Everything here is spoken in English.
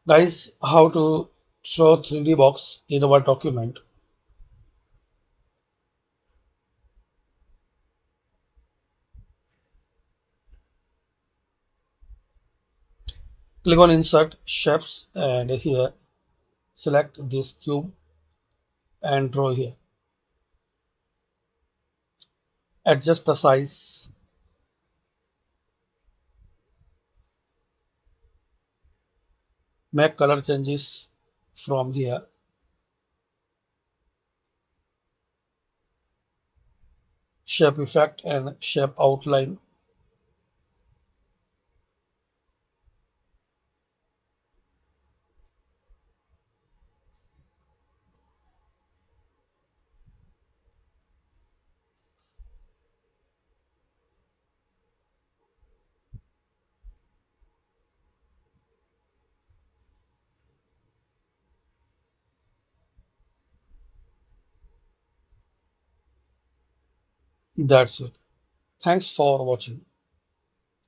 Guys, how to show 3D box in our document. Click on insert shapes and here select this cube and draw here. Adjust the size, make color changes from here. Shape effect and shape outline. That's it. Thanks for watching.